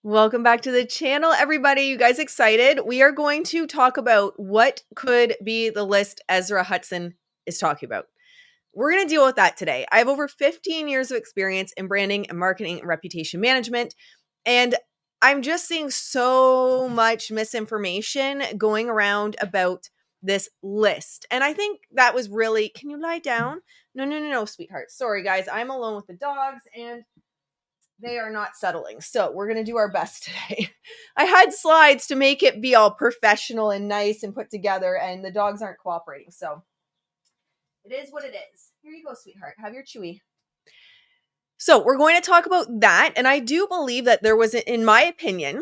Welcome back to the channel, everybody. You guys excited? We are going to talk about what could be the list Esra Hudson is talking about. We're going to deal with that today. I have over 15 years of experience in branding and marketing and reputation management, and I'm just seeing so much misinformation going around about this list. And I think that was really, can you lie down? No, sweetheart. Sorry, guys. I'm alone with the dogs and they are not settling. So we're going to do our best today. I had slides to make it be all professional and nice and put together, and the dogs aren't cooperating. So it is what it is. Here you go, sweetheart. Have your chewy. So we're going to talk about that. And I do believe that there was, in my opinion,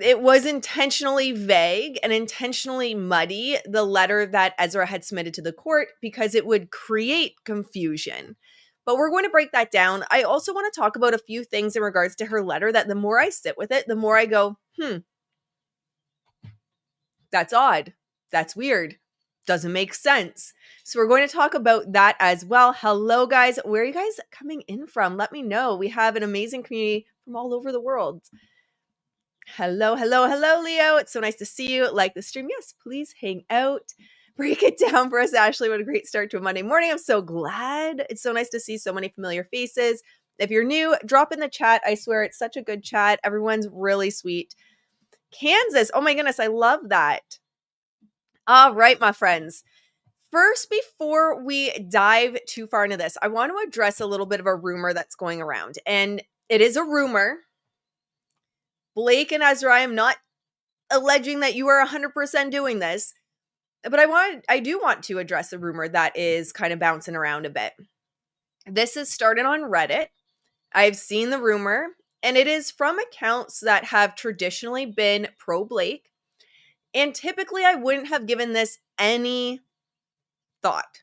it was intentionally vague and intentionally muddy, the letter that Ezra had submitted to the court, because it would create confusion. But we're going to break that down. I also want to talk about a few things in regards to her letter that the more I sit with it, the more I go, that's odd. That's weird. Doesn't make sense. So we're going to talk about that as well. Hello, guys. Where are you guys coming in from? Let me know. We have an amazing community from all over the world. Hello, Leo. It's so nice to see you. Like the stream. Yes, please hang out. Break it down for us, Ashley. What a great start to a Monday morning. I'm so glad. It's so nice to see so many familiar faces. If you're new, drop in the chat. I swear it's such a good chat. Everyone's really sweet. Kansas. Oh my goodness. I love that. All right, my friends. First, before we dive too far into this, I want to address a little bit of a rumor that's going around. And it is a rumor. Blake and Ezra, I am not alleging that you are 100% doing this. But I do want to address a rumor that is kind of bouncing around a bit. This is started on Reddit. I've seen the rumor, and it is from accounts that have traditionally been pro-Blake. And typically, I wouldn't have given this any thought.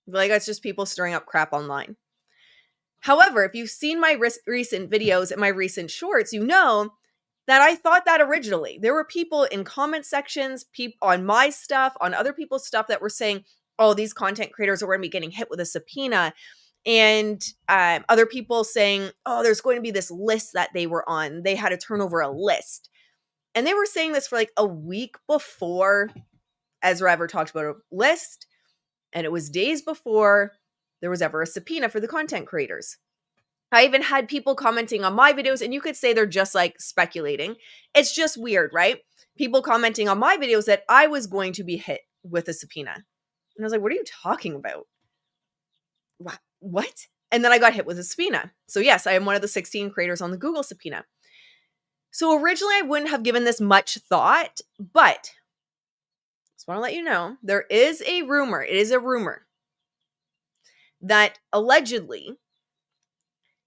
Like, it's just people stirring up crap online. However, if you've seen my recent videos and my recent shorts, you know that I thought that originally. There were people in comment sections, on my stuff, on other people's stuff that were saying, oh, these content creators are going to be getting hit with a subpoena. And other people saying, oh, there's going to be this list that they were on. They had to turn over a list. And they were saying this for like a week before Ezra ever talked about a list. And it was days before there was ever a subpoena for the content creators. I even had people commenting on my videos, and you could say they're just like speculating. It's just weird, right? People commenting on my videos that I was going to be hit with a subpoena. And I was like, what are you talking about? What? And then I got hit with a subpoena. So yes, I am one of the 16 creators on the Google subpoena. So originally I wouldn't have given this much thought, but I just want to let you know, there is a rumor. It is a rumor that allegedly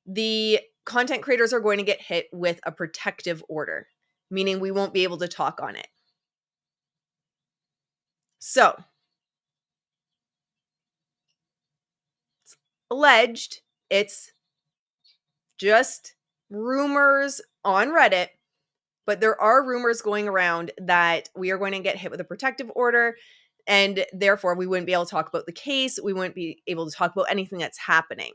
the content creators are going to get hit with a protective order, meaning we won't be able to talk on it. So, it's alleged, it's just rumors on Reddit, but there are rumors going around that we are going to get hit with a protective order, and therefore we wouldn't be able to talk about the case. We wouldn't be able to talk about anything that's happening.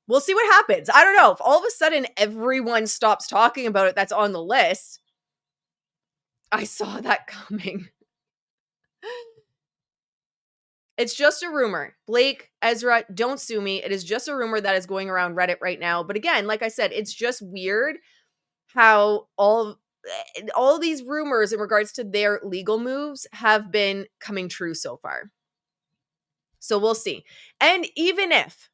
We'll see what happens. I don't know. If all of a sudden everyone stops talking about it that's on the list, I saw that coming. It's just a rumor. Blake, Ezra, don't sue me. It is just a rumor that is going around Reddit right now. But again, like I said, it's just weird how all of these rumors in regards to their legal moves have been coming true so far. So we'll see. And even if,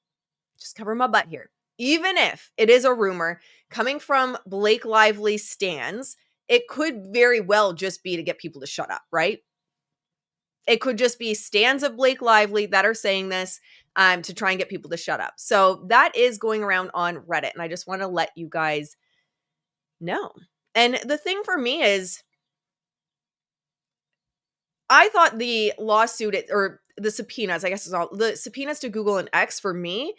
just cover my butt here, even if it is a rumor coming from Blake Lively stans, it could very well just be to get people to shut up, right? It could just be stans of Blake Lively that are saying this to try and get people to shut up. So that is going around on Reddit, and I just want to let you guys know. And the thing for me is, I thought the lawsuit, or the subpoenas, I guess it's all, the subpoenas to Google and X for me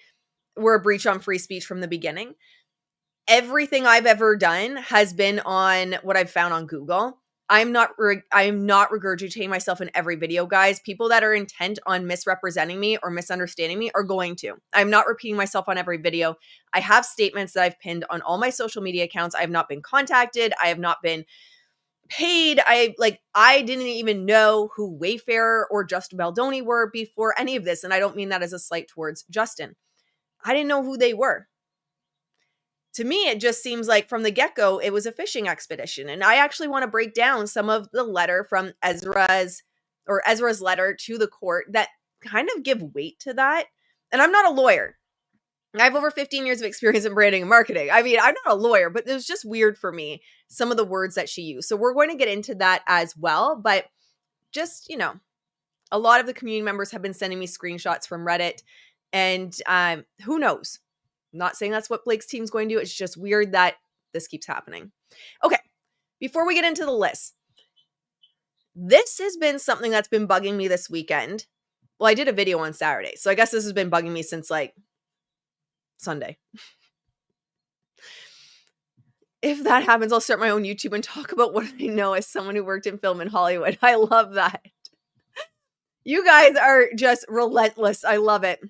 were a breach on free speech from the beginning. Everything I've ever done has been on what I've found on Google. I'm not regurgitating myself in every video, guys. People that are intent on misrepresenting me or misunderstanding me are going to. I'm not repeating myself on every video. I have statements that I've pinned on all my social media accounts. I have not been contacted. I have not been paid. I didn't even know who Wayfarer or Justin Baldoni were before any of this. And I don't mean that as a slight towards Justin. I didn't know who they were. To me, it just seems like from the get-go, it was a fishing expedition. And I actually want to break down some of the letter from Ezra's letter to the court that kind of give weight to that. And I'm not a lawyer. I have over 15 years of experience in branding and marketing. I mean, I'm not a lawyer, but it was just weird for me, some of the words that she used. So we're going to get into that as well. But just, a lot of the community members have been sending me screenshots from Reddit. And who knows? I'm not saying that's what Blake's team's going to do. It's just weird that this keeps happening. Okay, before we get into the list, this has been something that's been bugging me this weekend. Well, I did a video on Saturday, so I guess this has been bugging me since Sunday. If that happens, I'll start my own YouTube and talk about what I know as someone who worked in film in Hollywood. I love that. You guys are just relentless. I love it.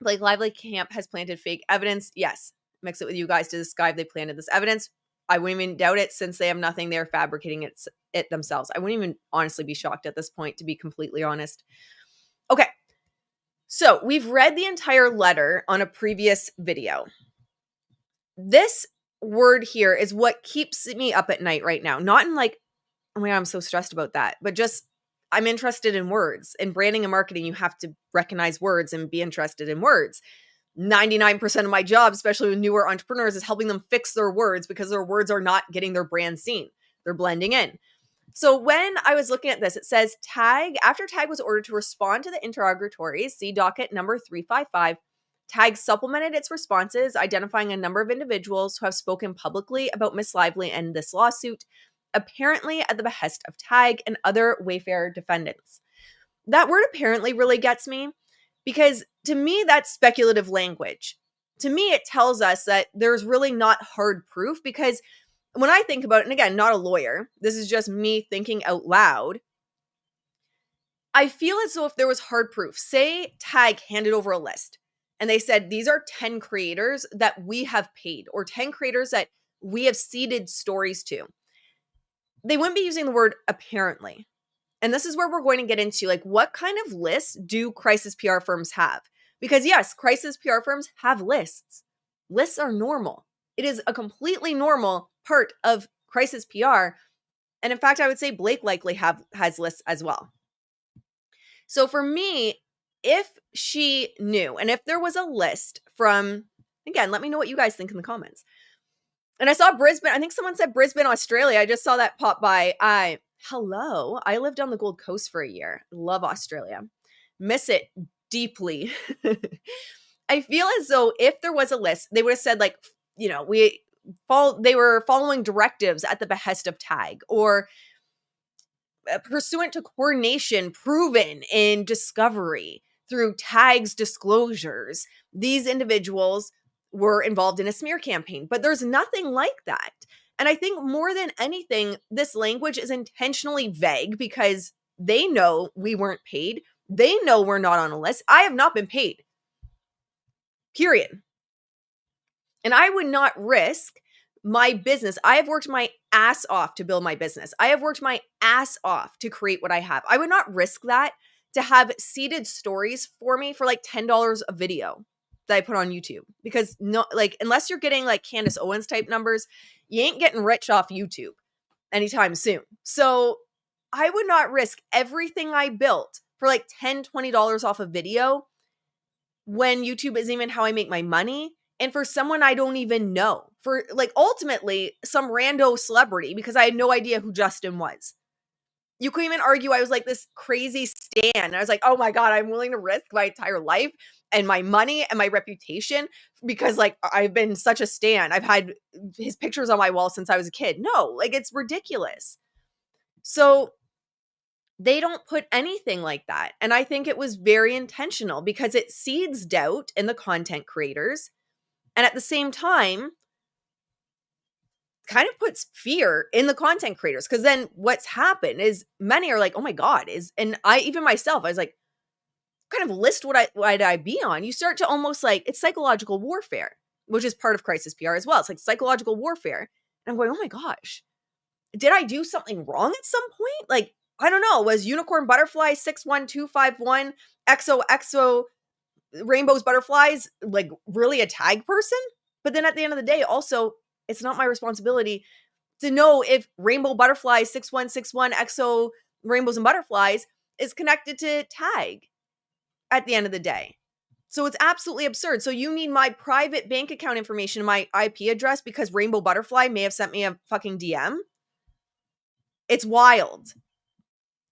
Blake Lively camp has planted fake evidence. Yes. Mix it with you guys to describe they planted this evidence. I wouldn't even doubt it since they have nothing. They're fabricating it themselves. I wouldn't even honestly be shocked at this point, to be completely honest. Okay. So we've read the entire letter on a previous video. This word here is what keeps me up at night right now. Not in oh my God, I'm so stressed about that, but just I'm interested in words. In branding and marketing, you have to recognize words and be interested in words. 99% of my job, especially with newer entrepreneurs, is helping them fix their words because their words are not getting their brand seen. They're blending in. So when I was looking at this, it says after Tag was ordered to respond to the interrogatories, see docket number 355, Tag supplemented its responses, identifying a number of individuals who have spoken publicly about Miss Lively and this lawsuit, apparently at the behest of Tag and other Wayfarer defendants. That word apparently really gets me because to me, that's speculative language. To me, it tells us that there's really not hard proof because when I think about it, and again, not a lawyer, this is just me thinking out loud, I feel as though if there was hard proof, say Tag handed over a list and they said, these are 10 creators that we have paid or 10 creators that we have seeded stories to. They wouldn't be using the word apparently. And this is where we're going to get into what kind of lists do crisis PR firms have? Because yes, crisis PR firms have lists. Lists are normal. It is a completely normal part of crisis PR. And in fact, I would say Blake likely has lists as well. So for me, if she knew, and if there was a list from, again, let me know what you guys think in the comments. And I saw Brisbane. I think someone said Brisbane, Australia. I just saw that pop by. Hello. I lived on the Gold Coast for a year. Love Australia. Miss it deeply. I feel as though if there was a list, they would have said they were following directives at the behest of Tag or pursuant to coordination proven in discovery through Tag's disclosures. These individuals were involved in a smear campaign, but there's nothing like that. And I think more than anything, this language is intentionally vague because they know we weren't paid. They know we're not on a list. I have not been paid. Period. And I would not risk my business. I have worked my ass off to build my business. I have worked my ass off to create what I have. I would not risk that to have seeded stories for me for $10 a video that I put on YouTube because unless you're getting Candace Owens type numbers, you ain't getting rich off YouTube anytime soon. So I would not risk everything I built for $10, $20 off a video when YouTube isn't even how I make my money. And for someone I don't even know, for ultimately some rando celebrity, because I had no idea who Justin was. You couldn't even argue I was this crazy stan. And I was oh my God, I'm willing to risk my entire life and my money and my reputation because I've been such a stan. I've had his pictures on my wall since I was a kid. No, it's ridiculous. So they don't put anything like that. And I think it was very intentional because it seeds doubt in the content creators. And at the same time, kind of puts fear in the content creators. Cause then what's happened is many are like, oh my God, and I, even myself, I was like, kind of list what I be on. You start to almost like, it's psychological warfare, which is part of crisis PR as well. It's like psychological warfare. And I'm going, oh my gosh, did I do something wrong at some point? Like, I don't know, was unicorn butterfly 61251 XOXO rainbows butterflies like really a tag person? But then at the end of the day, also, it's not my responsibility to know if rainbow butterfly 6161 XO rainbows and butterflies is connected to tag at the end of the day. So it's absolutely absurd. So you need my private bank account information, my IP address, because Rainbow Butterfly may have sent me a fucking DM. It's wild.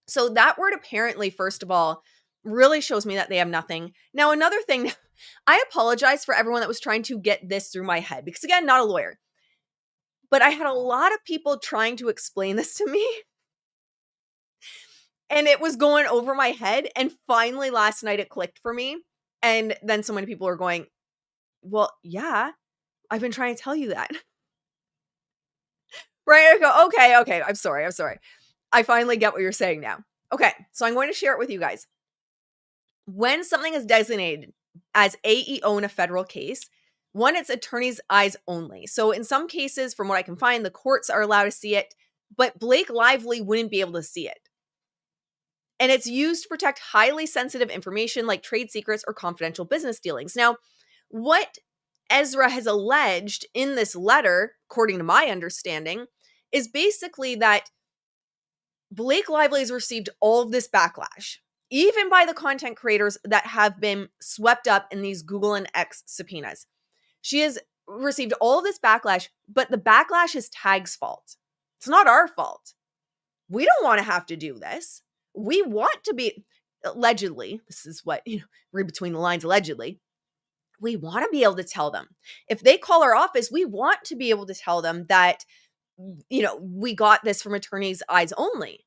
So that word apparently, first of all, really shows me that they have nothing. Now, another thing, I apologize for everyone that was trying to get this through my head, because again, not a lawyer. But I had a lot of people trying to explain this to me. And it was going over my head. And finally, last night, it clicked for me. And then so many people are going, well, yeah, I've been trying to tell you that. Right? I go, okay. I'm sorry. I finally get what you're saying now. Okay. So I'm going to share it with you guys. When something is designated as AEO in a federal case, one, it's attorney's eyes only. So in some cases, from what I can find, the courts are allowed to see it, but Blake Lively wouldn't be able to see it. And it's used to protect highly sensitive information like trade secrets or confidential business dealings. Now, what Ezra has alleged in this letter, according to my understanding, is basically that Blake Lively has received all of this backlash, even by the content creators that have been swept up in these Google and X subpoenas. She has received all of this backlash, but the backlash is Tag's fault. It's not our fault. We don't want to have to do this. We want to be, allegedly, this is what, read between the lines, allegedly, we want to be able to tell them. If they call our office, we want to be able to tell them that, we got this from attorney's eyes only.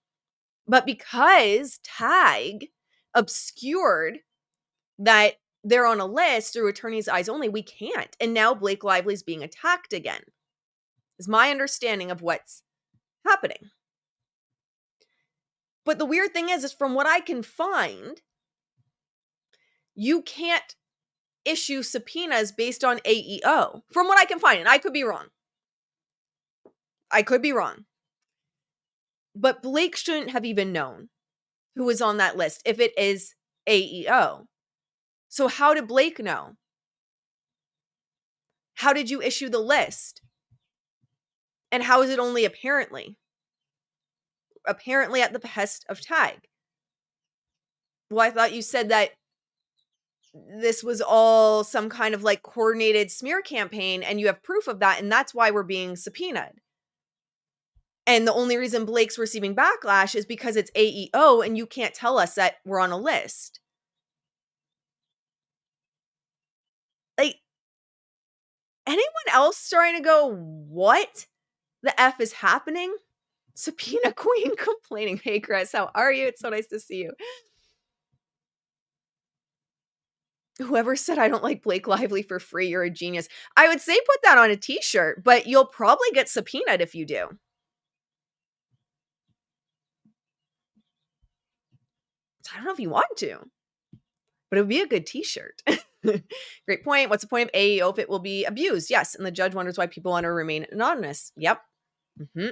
But because Tag obscured that they're on a list through attorney's eyes only, we can't. And now Blake Lively's being attacked again, is my understanding of what's happening. But the weird thing is from what I can find, you can't issue subpoenas based on AEO. From what I can find, and I could be wrong. But Blake shouldn't have even known who was on that list if it is AEO. So how did Blake know? How did you issue the list? And how is it only apparently? Apparently at the behest of Tag. Well, I thought you said that this was all some kind of like coordinated smear campaign and you have proof of that, and that's why we're being subpoenaed. And the only reason Blake's receiving backlash is because it's AEO and you can't tell us that we're on a list. Like, anyone else starting to go, what the F is happening? Subpoena Queen complaining. Hey, Chris, how are you? It's so nice to see you. Whoever said I don't like Blake Lively for free, you're a genius. I would say put that on a t-shirt, but you'll probably get subpoenaed if you do. I don't know if you want to, but it would be a good t-shirt. Great point. What's the point of AEO if it will be abused? Yes. And the judge wonders why people want to remain anonymous. Yep. Mm-hmm.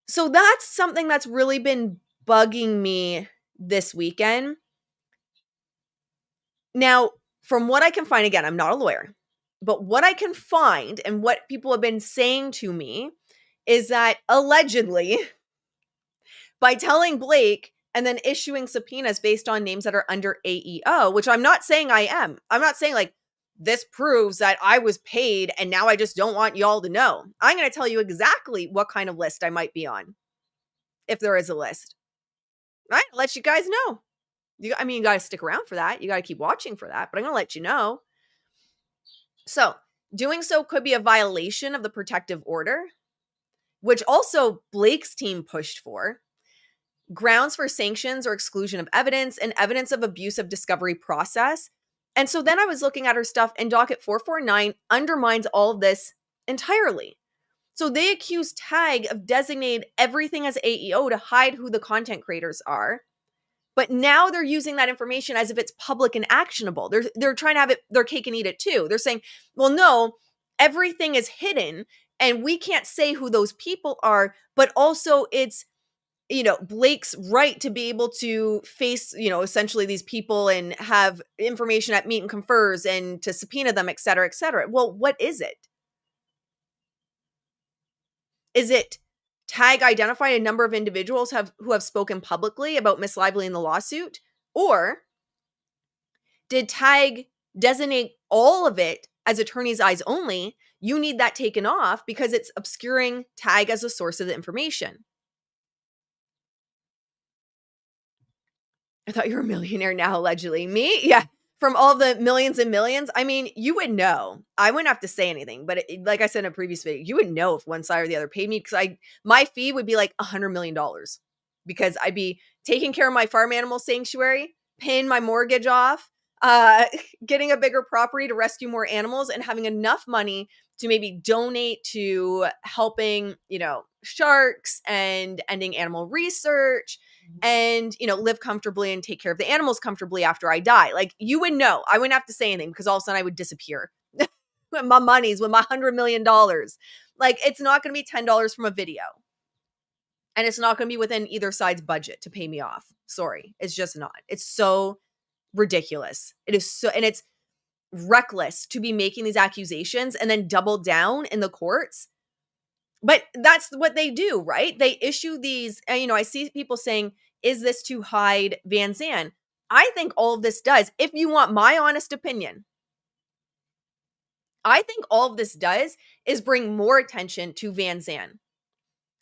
So that's something that's really been bugging me this weekend. Now, from what I can find, again, I'm not a lawyer, but what I can find and what people have been saying to me is that allegedly, by telling Blake and then issuing subpoenas based on names that are under AEO, which I'm not saying I am. I'm not saying like this proves that I was paid and now I just don't want y'all to know. I'm going to tell you exactly what kind of list I might be on, if there is a list. Right? I'll let you guys know. You got to stick around for that. You got to keep watching for that, but I'm going to let you know. So doing so could be a violation of the protective order, which also Blake's team pushed for. Grounds for sanctions or exclusion of evidence and evidence of abuse of discovery process. And so then I was looking at her stuff, and docket 449 undermines all of this entirely. So they accuse Tag of designating everything as AEO to hide who the content creators are. But now they're using that information as if it's public and actionable. They're trying to have it their cake and eat it too. They're saying, well, no, everything is hidden and we can't say who those people are, but also it's Blake's right to be able to face, essentially these people and have information at meet and confers and to subpoena them, et cetera, et cetera. Well, what is it? Is it Tag identified a number of individuals who have spoken publicly about Miss Lively in the lawsuit? Or did Tag designate all of it as attorney's eyes only? You need that taken off because it's obscuring Tag as a source of the information. I thought you were a millionaire now, allegedly. Me? Yeah. From all the millions and millions, I mean, you would know. I wouldn't have to say anything, but like I said in a previous video, you would know if one side or the other paid me because my fee would be like $100 million because I'd be taking care of my farm animal sanctuary, paying my mortgage off, uh, getting a bigger property to rescue more animals, and having enough money to maybe donate to helping, sharks and ending animal research and live comfortably and take care of the animals comfortably after I die. Like, you would know. I wouldn't have to say anything because all of a sudden I would disappear with my monies, with my $100 million. Like, it's not going to be $10 from a video, and it's not going to be within either side's budget to pay me off. Sorry, it's just not. It's so ridiculous. It is so, and it's reckless to be making these accusations and then double down in the courts. But that's what they do, right? They issue these, I see people saying, is this to hide Van Zandt? I think all of this does, if you want my honest opinion, I think all of this does is bring more attention to Van Zandt.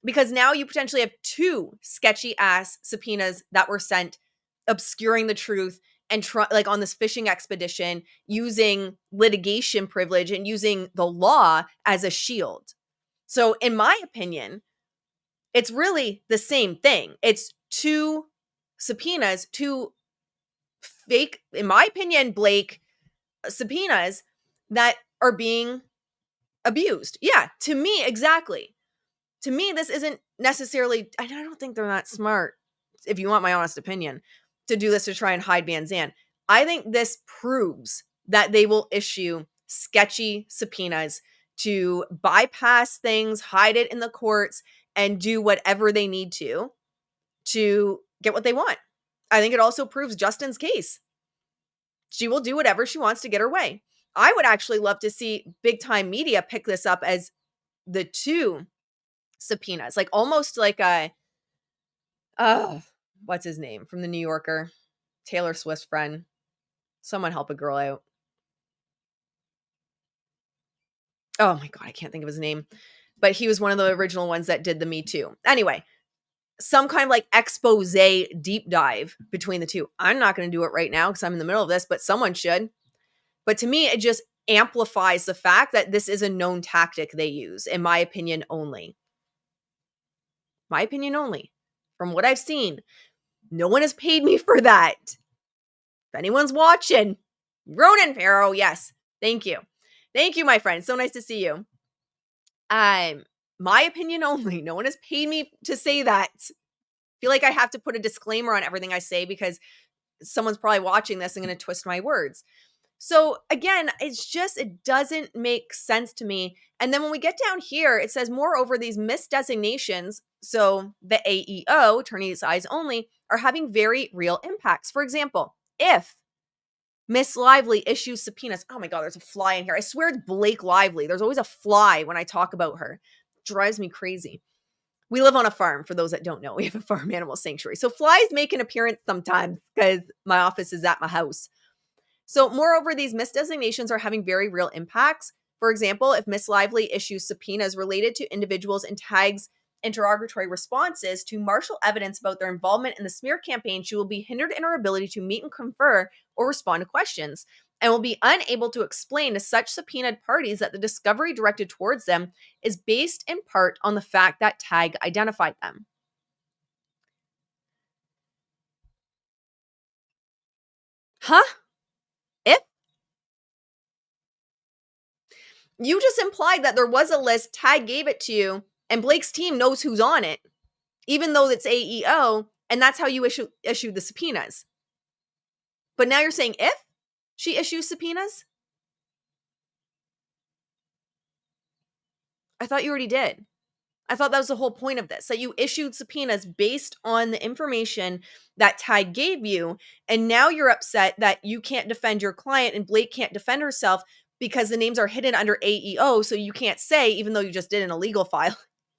Because now you potentially have two sketchy ass subpoenas that were sent, obscuring the truth and like on this fishing expedition, using litigation privilege and using the law as a shield. So in my opinion, it's really the same thing. It's two subpoenas, two fake, in my opinion, Blake subpoenas that are being abused. Yeah, to me, exactly. To me, this isn't necessarily, I don't think they're that smart, if you want my honest opinion, to do this to try and hide Van Zandt. I think this proves that they will issue sketchy subpoenas to bypass things, hide it in the courts, and do whatever they need to get what they want. I think it also proves Justin's case. She will do whatever she wants to get her way. I would actually love to see big time media pick this up as the two subpoenas, like almost like a, what's his name from the New Yorker, Taylor Swift's friend. Someone help a girl out. Oh my God, I can't think of his name, but he was one of the original ones that did the Me Too. Anyway, some kind of like expose deep dive between the two. I'm not going to do it right now because I'm in the middle of this, but someone should. But to me, it just amplifies the fact that this is a known tactic they use, in my opinion only. My opinion only. From what I've seen, no one has paid me for that. If anyone's watching, Ronan Farrow, yes. Thank you. Thank you, my friend. So nice to see you. My opinion only. No one has paid me to say that. I feel like I have to put a disclaimer on everything I say because someone's probably watching this and going to twist my words. So again, it doesn't make sense to me. And then when we get down here, it says, moreover, these misdesignations, so the AEO, attorney's eyes only, are having very real impacts. For example, if Miss Lively issues subpoenas, oh my God, there's a fly in here. I swear it's Blake Lively. There's always a fly when I talk about her. It drives me crazy. We live on a farm, for those that don't know. We have a farm animal sanctuary. So flies make an appearance sometimes because my office is at my house. So moreover, these misdesignations are having very real impacts. For example, if Miss Lively issues subpoenas related to individuals and tags interrogatory responses to marshal evidence about their involvement in the smear campaign, she will be hindered in her ability to meet and confer or respond to questions, and will be unable to explain to such subpoenaed parties that the discovery directed towards them is based in part on the fact that Tag identified them. Huh? If You just implied that there was a list, Tag gave it to you, and Blake's team knows who's on it, even though it's AEO, and that's how you issued the subpoenas. But now you're saying if she issues subpoenas? I thought you already did. I thought that was the whole point of this, that you issued subpoenas based on the information that Tag gave you, and now you're upset that you can't defend your client and Blake can't defend herself because the names are hidden under AEO, so you can't say, even though you just did an illegal file.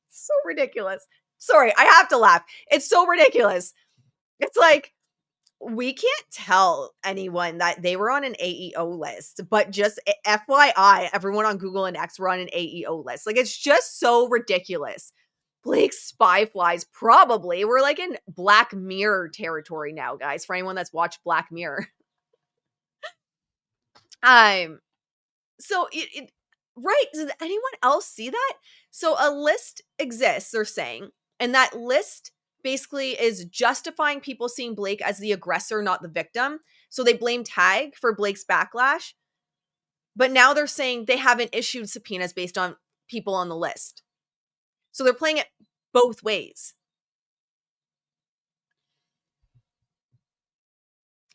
So ridiculous. Sorry, I have to laugh. It's so ridiculous. It's like, we can't tell anyone that they were on an AEO list, but just FYI, everyone on Google and X were on an AEO list. Like, it's just so ridiculous. Blake's spy flies, probably. We're like in Black Mirror territory now, guys, for anyone that's watched Black Mirror. So right, does anyone else see that? So a list exists, they're saying, and that list basically is justifying people seeing Blake as the aggressor, not the victim. So they blame Tag for Blake's backlash. But now they're saying they haven't issued subpoenas based on people on the list. So they're playing it both ways.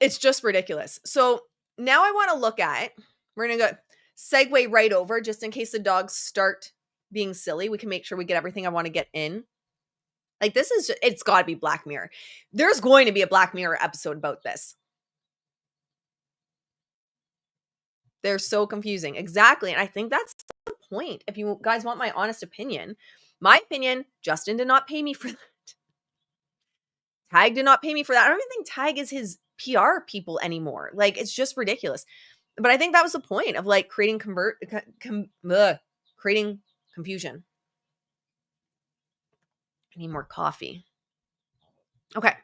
It's just ridiculous. So now I want to look at, we're going to go segue right over just in case the dogs start being silly. We can make sure we get everything I want to get in. Like, this is, it's got to be Black Mirror. There's going to be a Black Mirror episode about this. They're so confusing. Exactly. And I think that's the point. If you guys want my honest opinion, Justin did not pay me for that. Tag did not pay me for that. I don't even think Tag is his PR people anymore. Like, it's just ridiculous. But I think that was the point of like creating creating confusion. I need more coffee. Okay.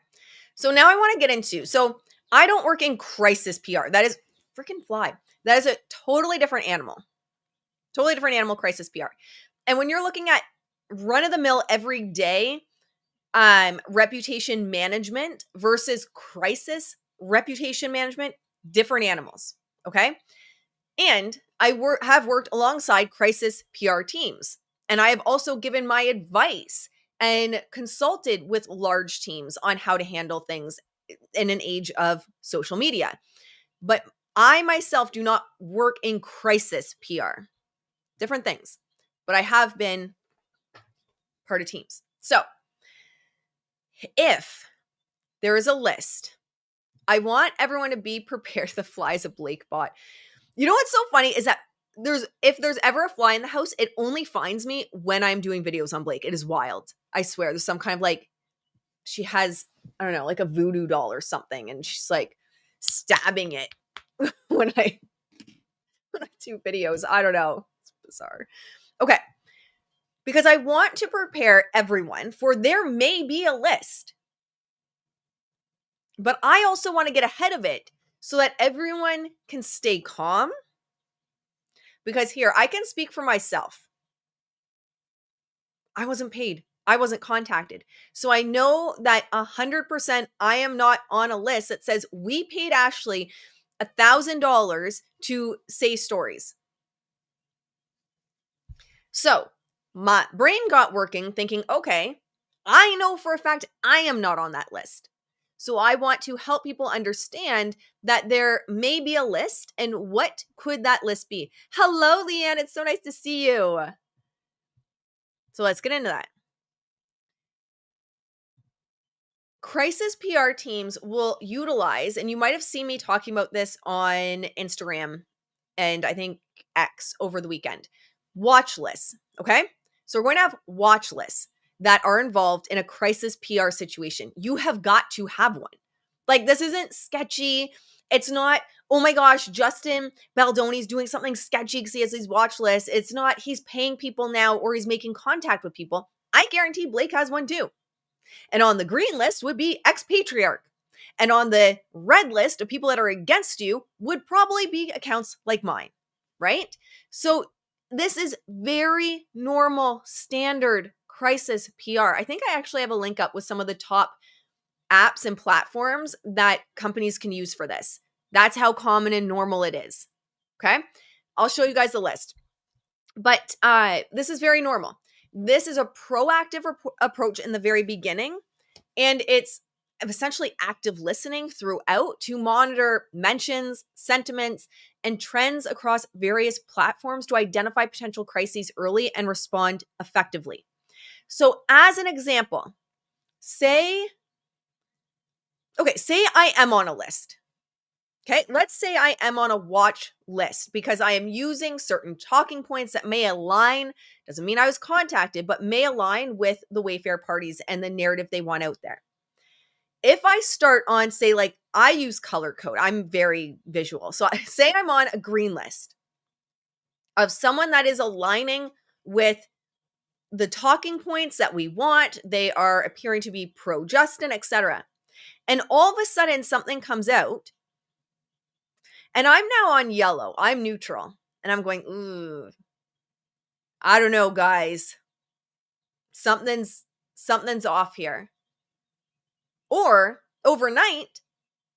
So now I want to get into, so I don't work in crisis PR. That is freaking fly. That is a totally different animal. Totally different animal, crisis PR. And when you're looking at run of the mill everyday reputation management versus crisis reputation management, different animals. Okay. And I have worked alongside crisis PR teams. And I have also given my advice and consulted with large teams on how to handle things in an age of social media. But I myself do not work in crisis PR. Different things. But I have been part of teams. So if there is a list, I want everyone to be prepared. The flies a Blake bot. You know what's so funny is that if there's ever a fly in the house, it only finds me when I'm doing videos on Blake. It is wild. I swear. There's some kind of like, she has, I don't know, like a voodoo doll or something, and she's like stabbing it when I do videos. I don't know. It's bizarre. Okay. Because I want to prepare everyone for there may be a list. But I also want to get ahead of it so that everyone can stay calm. Because here, I can speak for myself. I wasn't paid. I wasn't contacted. So I know that 100% I am not on a list that says we paid Ashley $1,000 to say stories. So my brain got working thinking, okay, I know for a fact I am not on that list. So I want to help people understand that there may be a list, and what could that list be? Hello, Leanne. It's so nice to see you. So let's get into that. Crisis PR teams will utilize, and you might have seen me talking about this on Instagram and I think X over the weekend, watch lists. Okay. So we're going to have watch lists that are involved in a crisis PR situation. You have got to have one. Like, this isn't sketchy. It's not, oh my gosh, Justin Baldoni's doing something sketchy because he has these watch lists. It's not he's paying people now or he's making contact with people. I guarantee Blake has one too. And on the green list would be expatriarch. And on the red list of people that are against you would probably be accounts like mine, right? So this is very normal, standard crisis PR. I think I actually have a link up with some of the top apps and platforms that companies can use for this. That's how common and normal it is. Okay. I'll show you guys the list. But this is very normal. This is a proactive approach in the very beginning, and it's essentially active listening throughout to monitor mentions, sentiments, and trends across various platforms to identify potential crises early and respond effectively. So, as an example, say I am on a list. Okay, let's say I am on a watch list because I am using certain talking points that may align, doesn't mean I was contacted, but may align with the Wayfarer parties and the narrative they want out there. If I start on, say, like I use color code, I'm very visual. So say I'm on a green list of someone that is aligning with the talking points that we want. They are appearing to be pro-Justin, etc. And all of a sudden something comes out and I'm now on yellow. I'm neutral. And I'm going, ooh, I don't know, guys. Something's off here. Or overnight,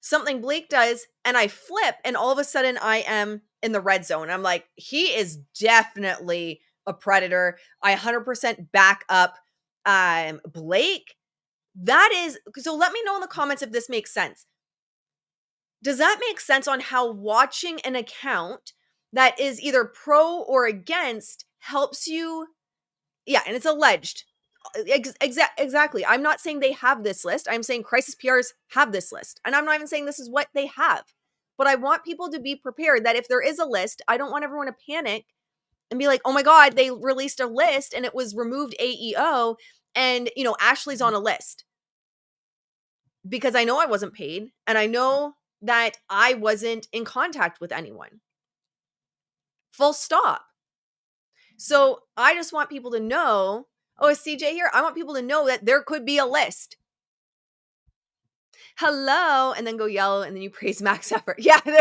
something Blake does and I flip and all of a sudden I am in the red zone. I'm like, he is definitely a predator. I 100% back up Blake. That is, so let me know in the comments if this makes sense. Does that make sense on how watching an account that is either pro or against helps you? Yeah, and it's alleged. Exactly. I'm not saying they have this list. I'm saying crisis PRs have this list. And I'm not even saying this is what they have. But I want people to be prepared that if there is a list, I don't want everyone to panic and be like, oh my God, they released a list and it was removed AEO and, Ashley's on a list. Because I know I wasn't paid and I know that I wasn't in contact with anyone. Full stop. So I just want people to know, oh, is CJ here? I want people to know that there could be a list. Hello, and then go yellow, and then you praise max effort. Yeah, and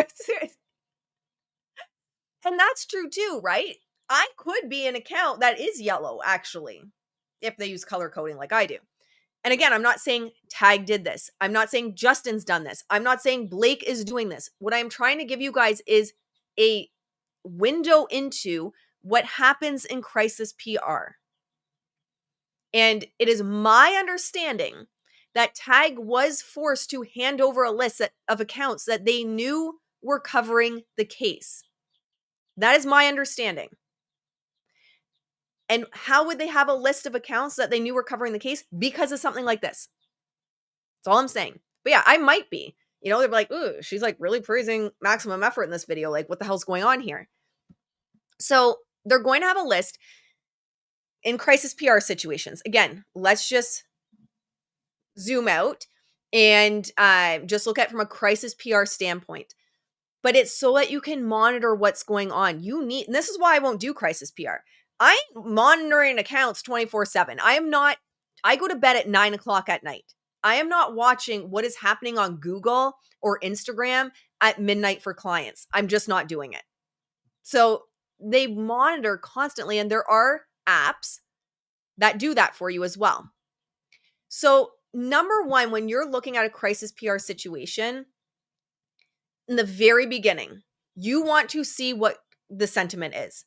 that's true too, right? I could be an account that is yellow, actually, if they use color coding like I do. And again, I'm not saying Tag did this. I'm not saying Justin's done this. I'm not saying Blake is doing this. What I'm trying to give you guys is a window into what happens in crisis PR. And it is my understanding that Tag was forced to hand over a list of accounts that they knew were covering the case. That is my understanding. And how would they have a list of accounts that they knew were covering the case? Because of something like this. That's all I'm saying. But yeah, I might be. They're like, ooh, she's like really praising maximum effort in this video. Like, what the hell's going on here? So they're going to have a list in crisis PR situations. Again, let's just zoom out and just look at it from a crisis PR standpoint. But it's so that you can monitor what's going on. And this is why I won't do crisis PR. I'm monitoring accounts 24/7. I go to bed at 9:00 at night. I am not watching what is happening on Google or Instagram at midnight for clients. I'm just not doing it. So they monitor constantly, and there are apps that do that for you as well. So number one, when you're looking at a crisis PR situation, in the very beginning, you want to see what the sentiment is.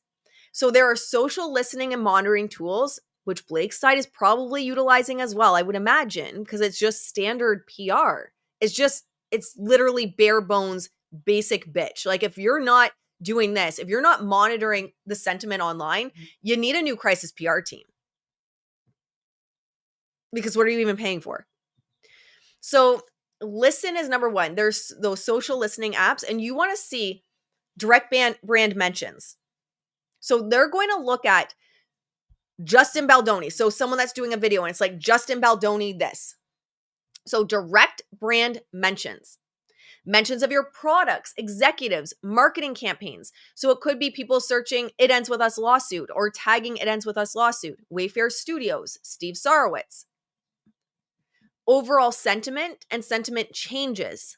So there are social listening and monitoring tools, which Blake's site is probably utilizing as well, I would imagine, because it's just standard PR. It's literally bare bones, basic bitch. Like, if you're not doing this, if you're not monitoring the sentiment online, you need a new crisis PR team. Because what are you even paying for? So listen is number one. There's those social listening apps, and you want to see direct brand mentions. So they're going to look at Justin Baldoni. So someone that's doing a video and it's like Justin Baldoni this. So direct brand mentions. Mentions of your products, executives, marketing campaigns. So it could be people searching It Ends With Us lawsuit or tagging It Ends With Us lawsuit. Wayfarer Studios, Steve Sarowitz. Overall sentiment and sentiment changes.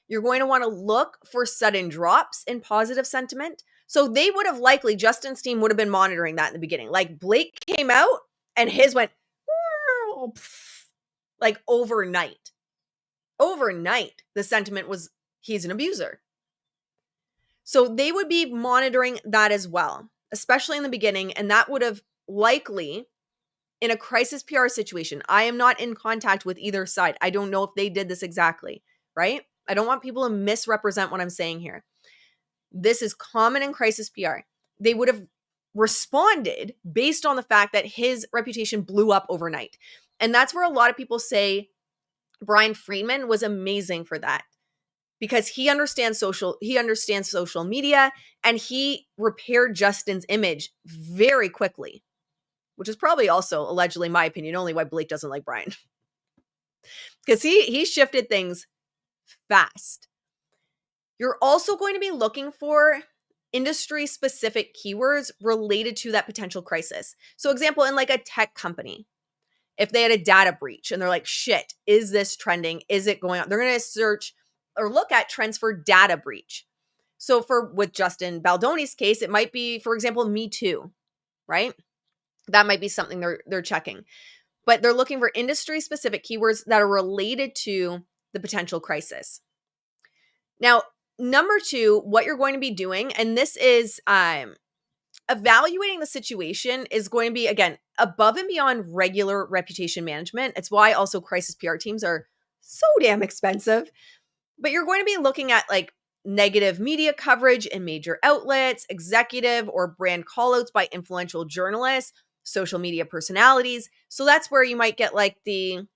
You're going to want to look for sudden drops in positive sentiment. So they would have likely, Justin's team would have been monitoring that in the beginning. Like, Blake came out and his went like overnight. Overnight, the sentiment was he's an abuser. So they would be monitoring that as well. especially in the beginning. And that would have likely, in a crisis PR situation, I am not in contact with either side. I don't know if they did this exactly, right? I don't want people to misrepresent what I'm saying here. This is common in crisis PR. They would have responded based on the fact that his reputation blew up overnight. And that's where a lot of people say Brian Friedman was amazing for that, because he understands social media, and he repaired Justin's image very quickly, which is probably also allegedly my opinion only why Blake doesn't like Brian. Because he shifted things fast. You're also going to be looking for industry specific keywords related to that potential crisis. So example, in like a tech company, if they had a data breach and they're like, shit, is this trending? Is it going on? They're going to search or look at trends for data breach. So with Justin Baldoni's case, it might be, for example, Me Too, right? That might be something they're checking. But they're looking for industry specific keywords that are related to the potential crisis. Now, number 2, what you're going to be doing, and this is evaluating the situation, is going to be, again, above and beyond regular reputation management. It's why also crisis PR teams are so damn expensive. But you're going to be looking at like negative media coverage in major outlets, executive or brand callouts by influential journalists, social media personalities. So that's where you might get like the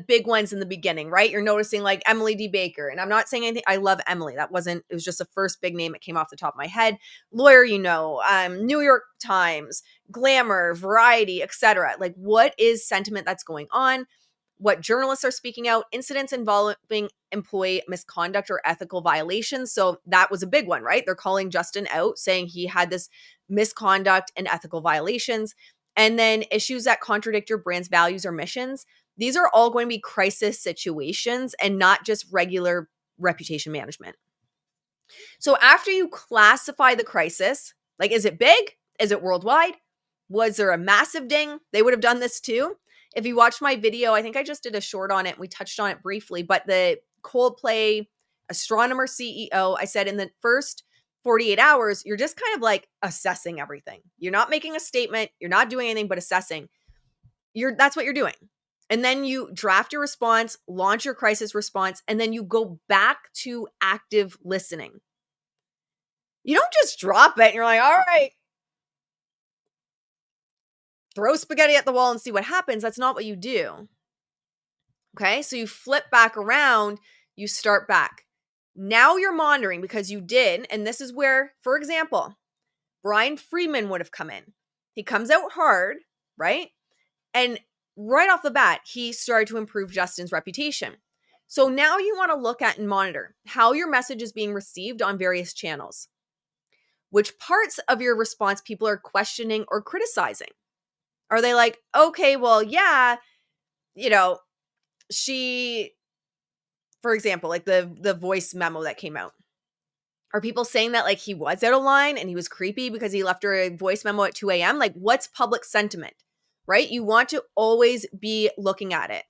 big ones in the beginning, right? You're noticing like Emily D. Baker. And I'm not saying anything. I love Emily. It was just the first big name that came off the top of my head. Lawyer, New York Times, Glamour, Variety, etc. Like, what is sentiment that's going on? What journalists are speaking out, incidents involving employee misconduct or ethical violations. So that was a big one, right? They're calling Justin out, saying he had this misconduct and ethical violations. And then issues that contradict your brand's values or missions. These are all going to be crisis situations and not just regular reputation management. So after you classify the crisis, like, is it big? Is it worldwide? Was there a massive ding? They would have done this too. If you watched my video, I think I just did a short on it. We touched on it briefly, but the Coldplay astronomer CEO, I said in the first 48 hours, you're just kind of like assessing everything. You're not making a statement. You're not doing anything but assessing. That's what you're doing. And then you draft your response, launch your crisis response, and then you go back to active listening. You don't just drop it and you're like, all right, throw spaghetti at the wall and see what happens. That's not what you do. Okay, so you flip back around, you start back. Now you're monitoring because you did, and this is where, for example, Brian Friedman would have come in. He comes out hard, right? And right off the bat, he started to improve Justin's reputation. So now you want to look at and monitor how your message is being received on various channels. Which parts of your response people are questioning or criticizing? Are they like, okay, well, yeah, she, for example, like the voice memo that came out. Are people saying that like he was out of line and he was creepy because he left her a voice memo at 2 a.m.? Like, what's public sentiment, right? You want to always be looking at it.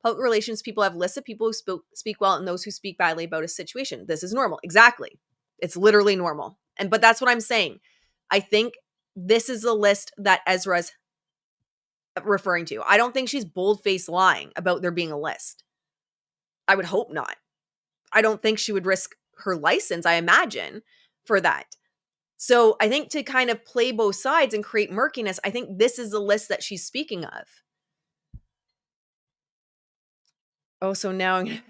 Public relations people have lists of people who speak well and those who speak badly about a situation. This is normal. Exactly. It's literally normal. But that's what I'm saying. I think this is the list that Ezra's referring to. I don't think she's bold-faced lying about there being a list. I would hope not. I don't think she would risk her license, I imagine, for that. So I think to kind of play both sides and create murkiness, I think this is the list that she's speaking of. Oh, so now I'm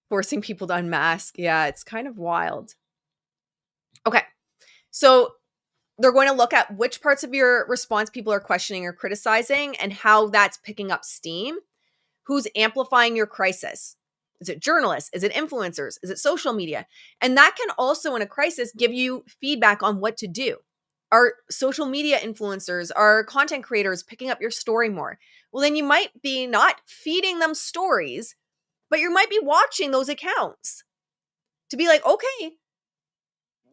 forcing people to unmask. Yeah, it's kind of wild. Okay, so they're going to look at which parts of your response people are questioning or criticizing and how that's picking up steam. Who's amplifying your crisis? Is it journalists? Is it influencers? Is it social media? And that can also, in a crisis, give you feedback on what to do. Are social media influencers, are content creators picking up your story more? Well, then you might be not feeding them stories, but you might be watching those accounts to be like, okay,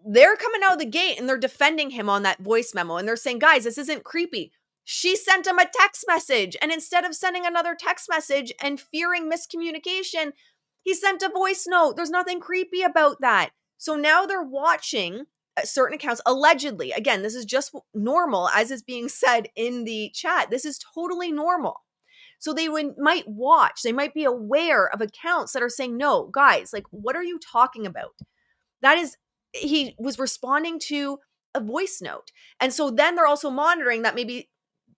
they're coming out of the gate and they're defending him on that voice memo. And they're saying, guys, this isn't creepy. She sent him a text message. And instead of sending another text message and fearing miscommunication, he sent a voice note. There's nothing creepy about that. So now they're watching certain accounts allegedly, again, this is just normal as is being said in the chat. This is totally normal. So might watch, they might be aware of accounts that are saying, no, guys, like, what are you talking about? That is, he was responding to a voice note. And so then they're also monitoring that maybe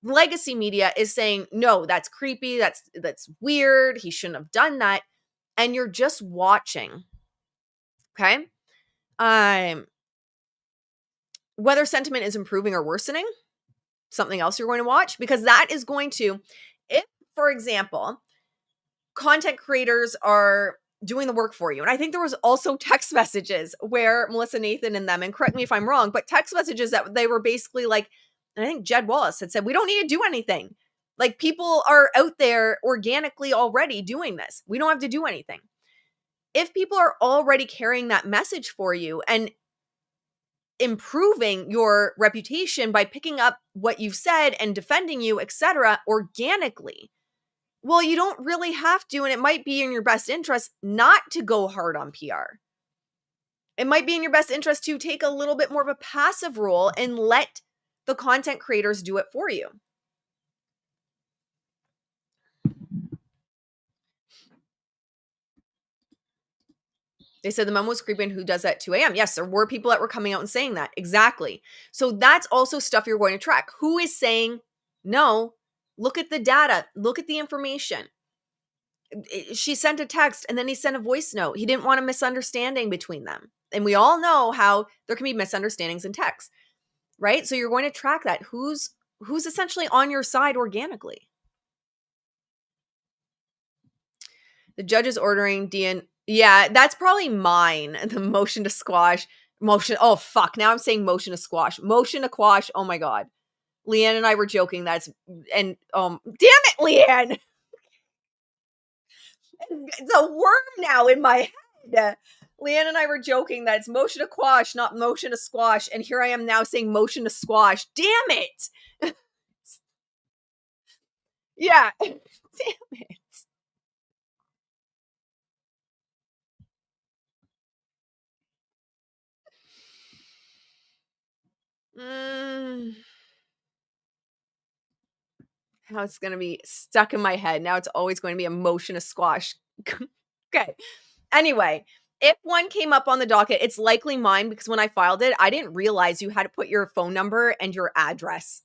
legacy media is saying, no, that's creepy. That's weird. He shouldn't have done that. And you're just watching. Okay. Whether sentiment is improving or worsening, something else you're going to watch, because that is going to, if, for example, content creators are doing the work for you. And I think there was also text messages where Melissa Nathan and them, and correct me if I'm wrong, but text messages that they were basically like, and I think Jed Wallace had said, we don't need to do anything. Like, people are out there organically already doing this. We don't have to do anything. If people are already carrying that message for you and improving your reputation by picking up what you've said and defending you, etc., organically, well, you don't really have to, and it might be in your best interest not to go hard on PR. It might be in your best interest to take a little bit more of a passive role and let the content creators do it for you. They said the memo was creepy and who does that at 2 a.m.? Yes, there were people that were coming out and saying that. Exactly. So that's also stuff you're going to track. Who is saying, no, look at the data, look at the information. She sent a text and then he sent a voice note. He didn't want a misunderstanding between them. And we all know how there can be misunderstandings in text, right? So you're going to track that. Who's essentially on your side organically? The judge is ordering DN. Yeah, that's probably mine. The motion to squash. Motion. Oh, fuck. Now I'm saying motion to squash. Motion to quash. Oh, my God. Leanne and I were joking. Damn it, Leanne. It's a worm now in my head. Leanne and I were joking that it's motion to quash, not motion to squash. And here I am now saying motion to squash. Damn it. Yeah. Damn it. Now it's going to be stuck in my head. Now it's always going to be a motion to squash. Okay. Anyway, if one came up on the docket, it's likely mine because when I filed it, I didn't realize you had to put your phone number and your address.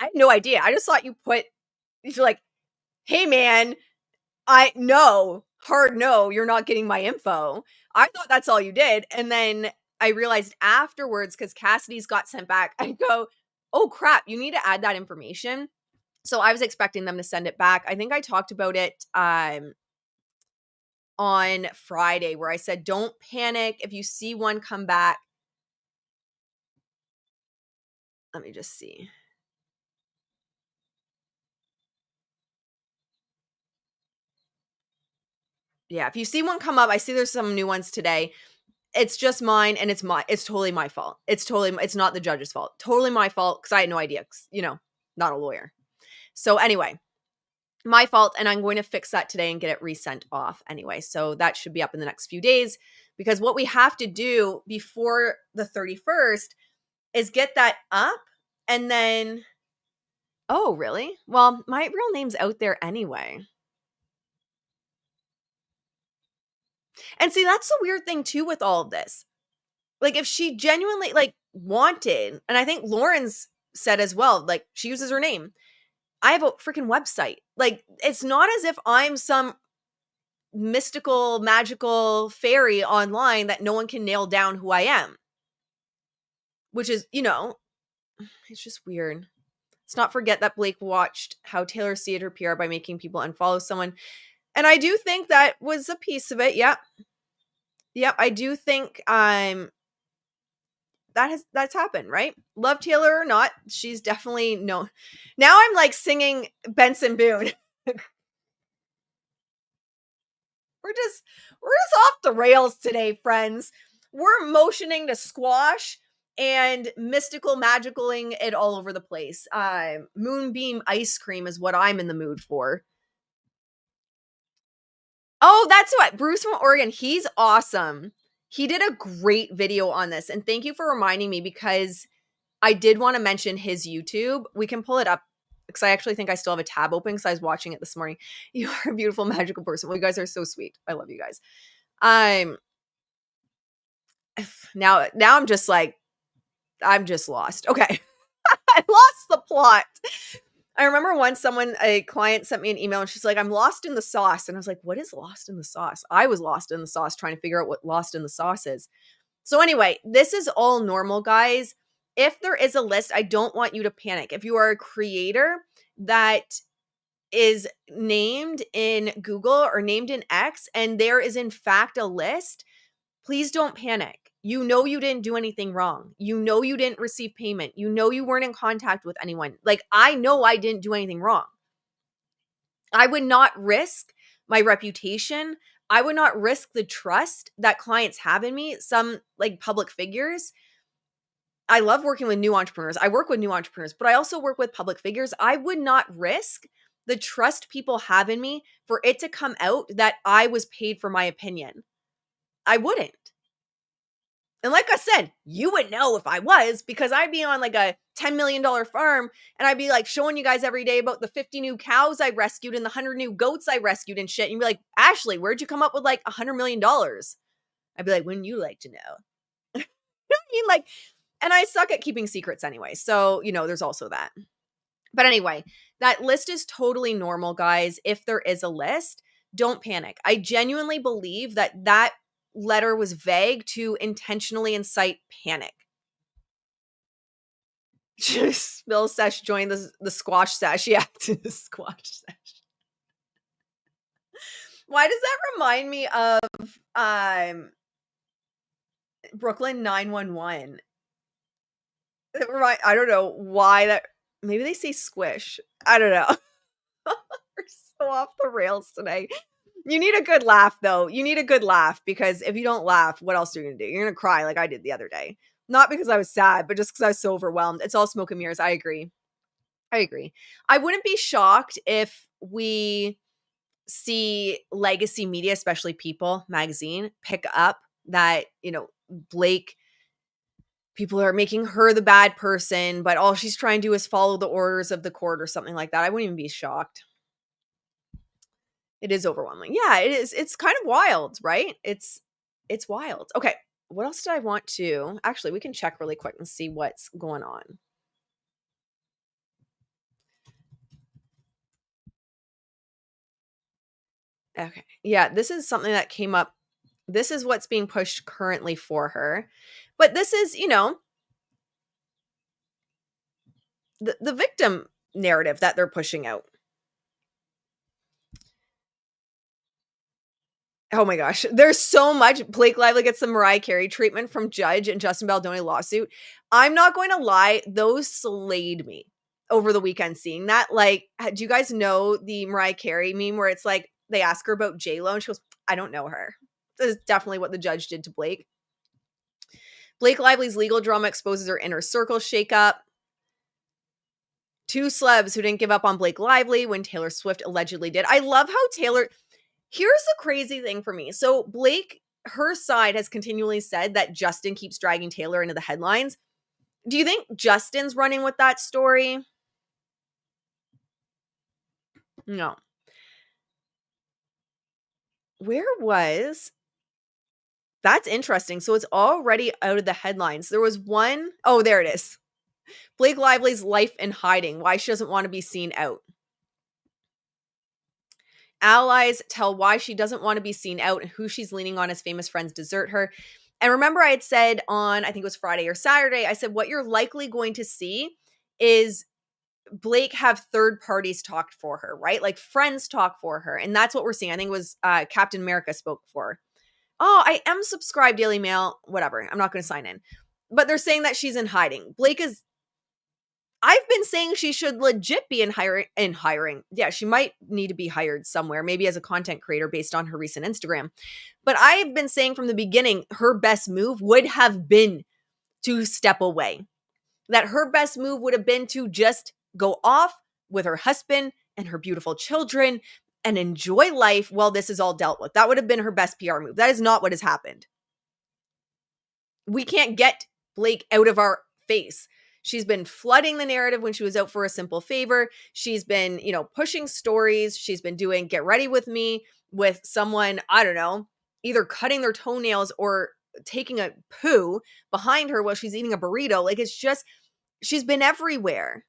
I had no idea. I just thought you're like, hey man, hard no, you're not getting my info. I thought that's all you did. And then I realized afterwards, because Cassidy's got sent back, I go, oh crap, you need to add that information. So I was expecting them to send it back. I think I talked about it on Friday where I said, don't panic if you see one come back. Let me just see. Yeah, if you see one come up, I see there's some new ones today. It's just mine and it's totally my fault. It's not the judge's fault. Totally my fault because I had no idea. Not a lawyer. So anyway, my fault, and I'm going to fix that today and get it resent off anyway. So that should be up in the next few days, because what we have to do before the 31st is get that up, and then, oh, really? Well, my real name's out there anyway. And see, that's the weird thing too with all of this. Like, if she genuinely wanted, and I think Lauren's said as well, like, she uses her name. I have a freaking website. Like, it's not as if I'm some mystical, magical fairy online that no one can nail down who I am. Which is, it's just weird. Let's not forget that Blake watched how Taylor seeded her PR by making people unfollow someone. And I do think that was a piece of it. Yep. I do think that's happened, right? Love Taylor or not, she's definitely no. Now I'm like singing Benson Boone. We're just off the rails today, friends. We're motioning to squash and mystical magicaling it all over the place. Moonbeam ice cream is what I'm in the mood for. Oh, that's what Bruce from Oregon. He's awesome. He did a great video on this. And thank you for reminding me, because I did want to mention his YouTube. We can pull it up because I actually think I still have a tab open because I was watching it this morning. You are a beautiful, magical person. Well, you guys are so sweet. I love you guys. Now I'm just like, I'm just lost. Okay. I lost the plot. I remember once a client sent me an email and she's like, I'm lost in the sauce. And I was like, what is lost in the sauce? I was lost in the sauce trying to figure out what lost in the sauce is. So anyway, this is all normal, guys. If there is a list, I don't want you to panic. If you are a creator that is named in Google or named in X and there is in fact a list, please don't panic. You know you didn't do anything wrong. You know you didn't receive payment. You know you weren't in contact with anyone. Like, I know I didn't do anything wrong. I would not risk my reputation. I would not risk the trust that clients have in me. Some like public figures. I love working with new entrepreneurs. I work with new entrepreneurs, but I also work with public figures. I would not risk the trust people have in me for it to come out that I was paid for my opinion. I wouldn't. And like I said, you would know if I was, because I'd be on like a $10 million farm and I'd be like showing you guys every day about the 50 new cows I rescued and the 100 new goats I rescued and shit. And you'd be like, Ashley, where'd you come up with like $100 million? I'd be like, wouldn't you like to know? I mean, like, and I suck at keeping secrets anyway. So, there's also that. But anyway, that list is totally normal, guys. If there is a list, don't panic. I genuinely believe that letter was vague to intentionally incite panic. Bill Sesh joined the squash sesh. Yeah, the squash sesh. Why does that remind me of Brooklyn 911? Right, I don't know why that. Maybe they say squish. I don't know. We're so off the rails today. You need a good laugh, though. You need a good laugh, because if you don't laugh, what else are you going to do? You're going to cry like I did the other day. Not because I was sad, but just because I was so overwhelmed. It's all smoke and mirrors. I agree. I wouldn't be shocked if we see legacy media, especially People magazine, pick up that, Blake, people are making her the bad person, but all she's trying to do is follow the orders of the court or something like that. I wouldn't even be shocked. It is overwhelming. Yeah, it is. It's kind of wild, right? It's wild. Okay. What else did I want to? Actually, we can check really quick and see what's going on. Okay. Yeah, this is something that came up. This is what's being pushed currently for her. But this is, the victim narrative that they're pushing out. Oh my gosh. There's so much. Blake Lively gets the Mariah Carey treatment from Judge and Justin Baldoni lawsuit. I'm not going to lie. Those slayed me over the weekend seeing that. Like, do you guys know the Mariah Carey meme where it's like, they ask her about J-Lo and she goes, I don't know her. This is definitely what the judge did to Blake. Blake Lively's legal drama exposes her inner circle shakeup. 2 celebs who didn't give up on Blake Lively when Taylor Swift allegedly did. I love how Taylor... Here's the crazy thing for me. So Blake, her side has continually said that Justin keeps dragging Taylor into the headlines. Do you think Justin's running with that story? No. Where was... That's interesting. So it's already out of the headlines. There was one... Oh, there it is. Blake Lively's life in hiding. Why she doesn't want to be seen out. Allies tell why she doesn't want to be seen out and who she's leaning on as famous friends desert her. And remember, I had said on, I think it was Friday or Saturday, I said, what you're likely going to see is Blake have third parties talk for her, right? Like friends talk for her. And that's what we're seeing. I think it was Captain America spoke for her. Oh, I am subscribed, Daily Mail, whatever. I'm not going to sign in. But they're saying that she's in hiding. I've been saying she should legit be in hiring. Yeah, she might need to be hired somewhere, maybe as a content creator based on her recent Instagram. But I've been saying from the beginning, her best move would have been to step away. That her best move would have been to just go off with her husband and her beautiful children and enjoy life while this is all dealt with. That would have been her best PR move. That is not what has happened. We can't get Blake out of our face. She's been flooding the narrative when she was out for a simple favor. She's been, pushing stories. She's been doing get ready with me with someone, I don't know, either cutting their toenails or taking a poo behind her while she's eating a burrito. Like, it's just, she's been everywhere.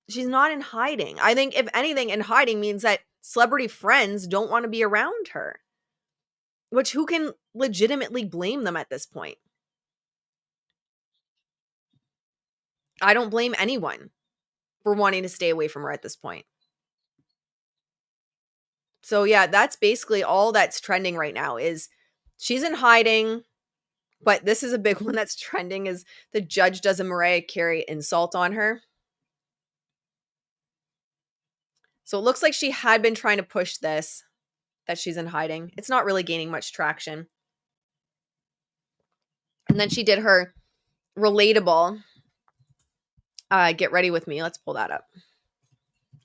She's not in hiding. I think, if anything, in hiding means that celebrity friends don't want to be around her, which who can legitimately blame them at this point? I don't blame anyone for wanting to stay away from her at this point. So yeah, that's basically all that's trending right now is she's in hiding, but this is a big one that's trending is the judge does a Mariah Carey insult on her. So it looks like she had been trying to push this, that she's in hiding. It's not really gaining much traction. And then she did her relatable get ready with me. Let's pull that up.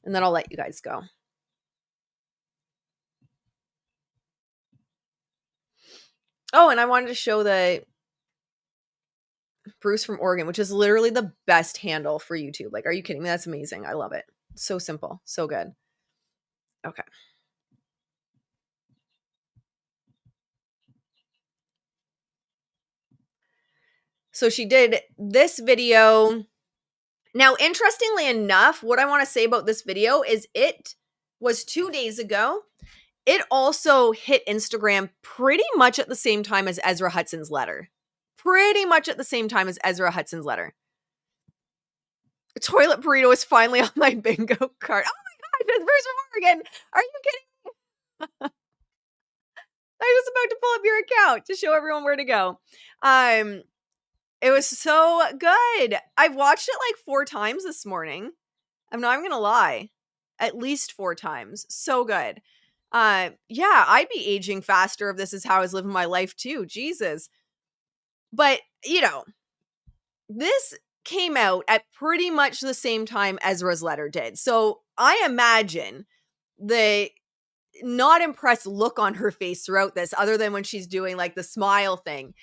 And then I'll let you guys go. Oh, and I wanted to show the Bruce from Oregon, which is literally the best handle for YouTube. Like, are you kidding me? That's amazing. I love it. So simple. So good. Okay. So she did this video. Now, interestingly enough, what I want to say about this video is it was 2 days ago. It also hit Instagram pretty much at the same time as Esra Hudson's letter. Pretty much at the same time as Ezra Hudson's letter. A toilet burrito is finally on my bingo card. Oh my God, that's Bruce from Oregon. Are you kidding me? I was about to pull up your account to show everyone where to go. It was so good. I've watched it like 4 times this morning. I'm not even gonna lie. At least 4 times. So good. Yeah, I'd be aging faster if this is how I was living my life too. Jesus. But, this came out at pretty much the same time Ezra's letter did. So I imagine the not impressed look on her face throughout this, other than when she's doing like the smile thing,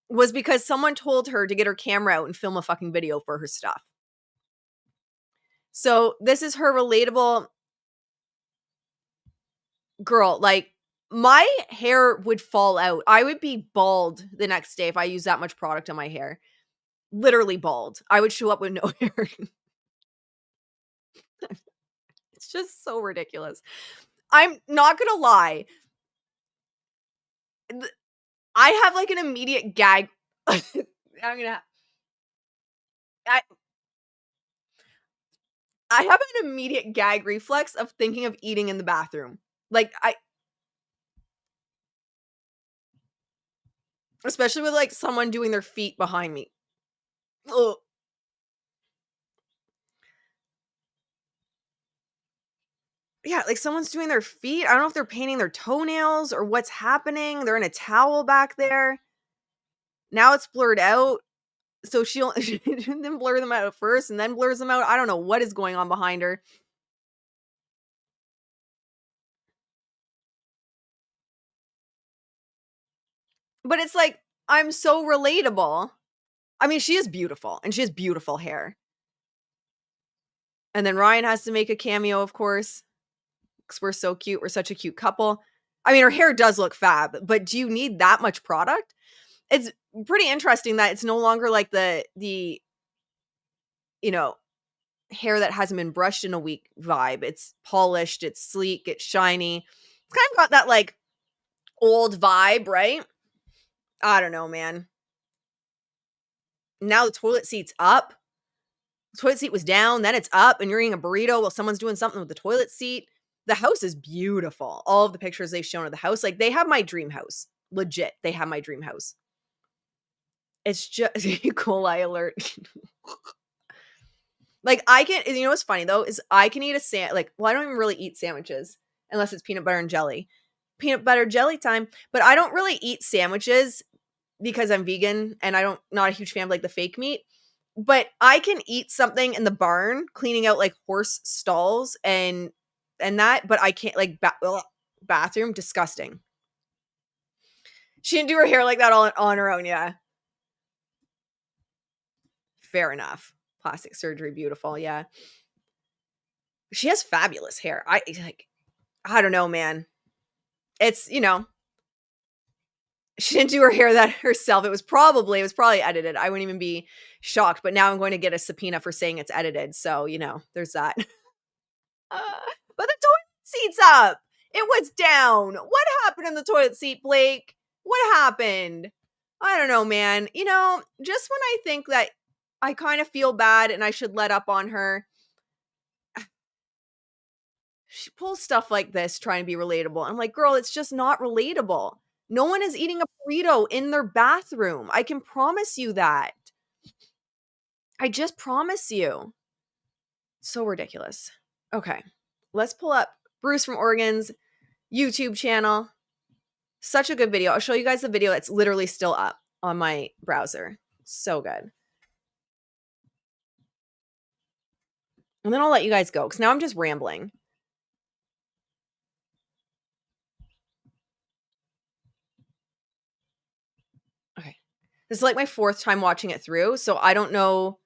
was because someone told her to get her camera out and film a fucking video for her stuff. So this is her relatable girl. Like, my hair would fall out. I would be bald the next day if I used that much product on my hair. Literally bald. I would show up with no hair. It's just so ridiculous. I'm not gonna lie. I have like an immediate gag. I'm gonna. I I have an immediate gag reflex of thinking of eating in the bathroom. Like, especially with like someone doing their feet behind me. Ugh. Yeah, like someone's doing their feet. I don't know if they're painting their toenails or what's happening. They're in a towel back there. Now it's blurred out. So she didn't blur them out at first and then blurs them out. I don't know what is going on behind her. But it's like, I'm so relatable. I mean, she is beautiful and she has beautiful hair. And then Ryan has to make a cameo, of course, because we're so cute. We're such a cute couple. I mean, her hair does look fab, but do you need that much product? It's pretty interesting that it's no longer like the hair that hasn't been brushed in a week vibe. It's polished, it's sleek, it's shiny. It's kind of got that like old vibe, right? I don't know, man. Now the toilet seat's up. The toilet seat was down, then it's up, and you're eating a burrito while someone's doing something with the toilet seat. The house is beautiful. All of the pictures they've shown of the house, like, they have my dream house. Legit, they have my dream house. It's just E. coli alert. Like, I can, you know what's funny though, is I can eat I don't even really eat sandwiches unless it's peanut butter and jelly. Peanut butter jelly time. But I don't really eat sandwiches because I'm vegan and not a huge fan of like the fake meat. But I can eat something in the barn, cleaning out like horse stalls and that, but I can't like bathroom, disgusting. She didn't do her hair like that all on her own, yeah. Fair enough. Plastic surgery, beautiful, yeah. She has fabulous hair. I don't know, man. It's, she didn't do her hair that herself. It was probably edited. I wouldn't even be shocked, but now I'm going to get a subpoena for saying it's edited. So, there's that. But the toilet seat's up. It was down. What happened in the toilet seat, Blake? What happened? I don't know, man. Just when I think that I kind of feel bad and I should let up on her, she pulls stuff like this trying to be relatable. I'm like, girl, it's just not relatable. No one is eating a burrito in their bathroom. I can promise you that. I just promise you. So ridiculous. Okay, let's pull up Bruce from Oregon's YouTube channel. Such a good video. I'll show you guys the video that's literally still up on my browser. So good. And then I'll let you guys go because now I'm just rambling. Okay. This is like my 4th time watching it through, so I don't know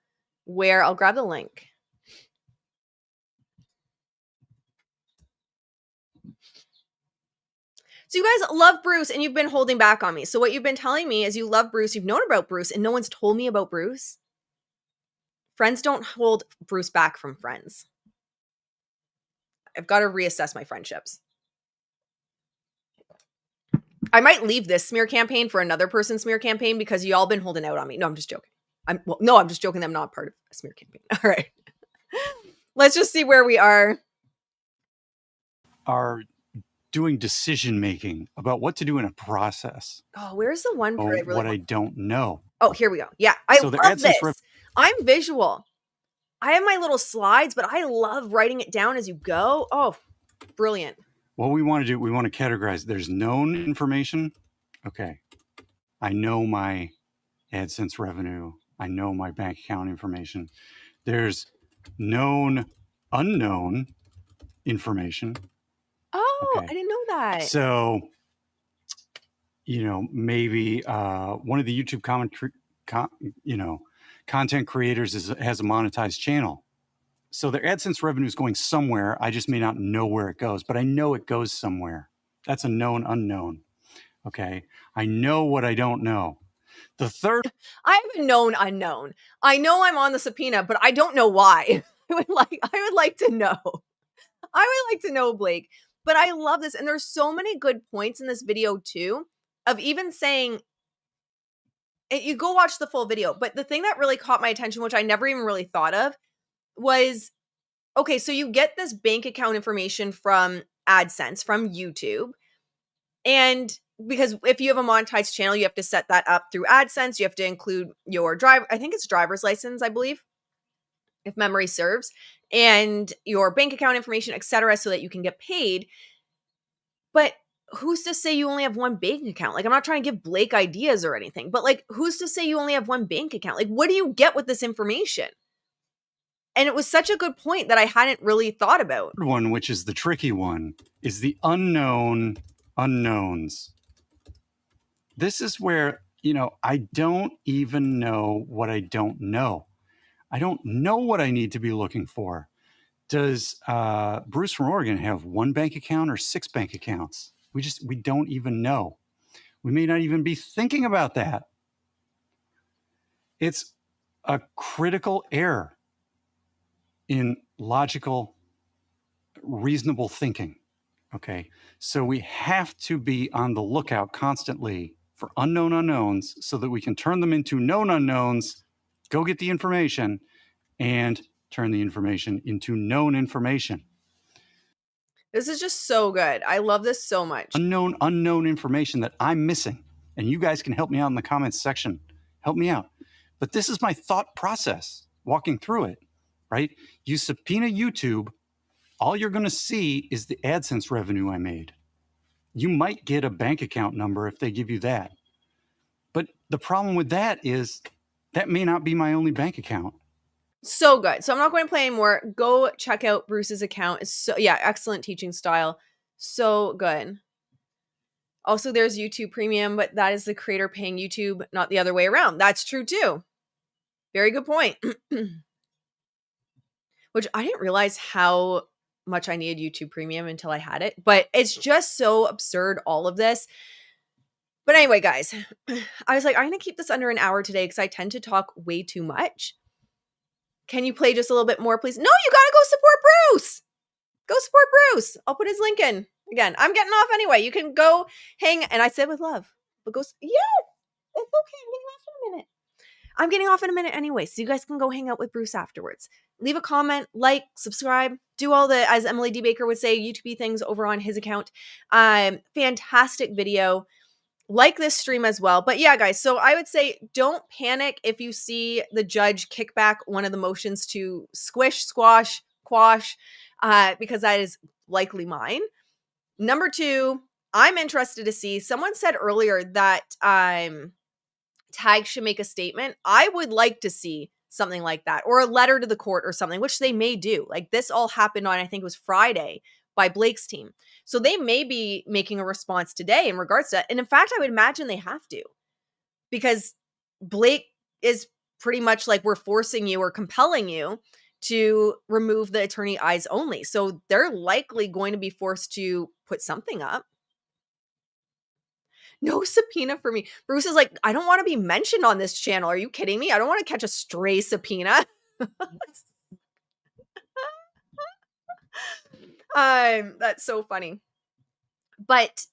where. I'll grab the link. So you guys love Bruce and you've been holding back on me. So what you've been telling me is you love Bruce, you've known about Bruce, and no one's told me about Bruce. Friends don't hold Bruce back from friends. I've got to reassess my friendships. I might leave this smear campaign for another person's smear campaign because y'all been holding out on me. No, I'm just joking. I'm just joking. I'm not part of a smear campaign. All right. Let's just see where we are doing decision making about what to do in a process. Oh, where's the one part I don't know? Oh, here we go. Yeah, I love this. I'm visual. I have my little slides, but I love writing it down as you go. Oh, brilliant. What we want to do, we want to categorize. There's known information. Okay. I know my AdSense revenue. I know my bank account information. There's known, unknown information. Oh, okay. I didn't know that. So, maybe one of the YouTube content creators has a monetized channel. So their AdSense revenue is going somewhere. I just may not know where it goes, but I know it goes somewhere. That's a known unknown. Okay. I know what I don't know. The third, I have a known unknown. I know I'm on the subpoena, but I don't know why. I would like to know. I would like to know, Blake. But I love this. And there's so many good points in this video too, of even saying, you go watch the full video. But the thing that really caught my attention, which I never even really thought of, was, okay, so you get this bank account information from AdSense, from YouTube. And because if you have a monetized channel, you have to set that up through AdSense. You have to include your driver's license, I believe, if memory serves, and your bank account information, etc., so that you can get paid. But who's to say you only have one bank account? Like, I'm not trying to give Blake ideas or anything, but like, who's to say you only have one bank account? Like, what do you get with this information? And it was such a good point that I hadn't really thought about. One, which is the tricky one, is the unknown unknowns. This is where, I don't even know what I don't know. I don't know what I need to be looking for. Does Bruce from Oregon have one bank account or 6 bank accounts? We don't even know. We may not even be thinking about that. It's a critical error in logical, reasonable thinking. Okay. So we have to be on the lookout constantly for unknown unknowns so that we can turn them into known unknowns, go get the information, and turn the information into known information. This is just so good. I love this so much. Unknown information that I'm missing. And you guys can help me out in the comments section. Help me out. But this is my thought process walking through it, right? You subpoena YouTube, all you're going to see is the AdSense revenue I made. You might get a bank account number if they give you that. But the problem with that is that may not be my only bank account. So good. So I'm not going to play anymore. Go check out Bruce's account. It's excellent teaching style. So good. Also, there's YouTube Premium, but that is the creator paying YouTube, not the other way around. That's true too. Very good point. Which I didn't realize how much I needed YouTube Premium until I had it. But it's just so absurd, all of this. But anyway, guys, I was like, I'm going to keep this under an hour today because I tend to talk way too much. Can you play just a little bit more, please? No, you got to go support Bruce. Go support Bruce. I'll put his link in. Again, I'm getting off anyway. You can go hang, and I said with love. But go, yes, it's okay. I'm getting off in a minute. I'm getting off in a minute anyway, so you guys can go hang out with Bruce afterwards. Leave a comment, like, subscribe, do all the, as Emily D. Baker would say, YouTube things over on his account. Fantastic video. Like this stream as well. But yeah, guys, so I would say don't panic if you see the judge kick back one of the motions to squish, squash, quash, because that is likely mine. Number two, I'm interested to see, someone said earlier that tags should make a statement. I would like to see something like that, or a letter to the court or something, which they may do. Like this all happened on, I think it was Friday, by Blake's team. So they may be making a response today in regards to that. And in fact, I would imagine they have to, because Blake is pretty much like, we're forcing you or compelling you to remove the attorney eyes only. So they're likely going to be forced to put something up. No subpoena for me. Bruce is like, I don't want to be mentioned on this channel. Are you kidding me? I don't want to catch a stray subpoena. That's so funny. But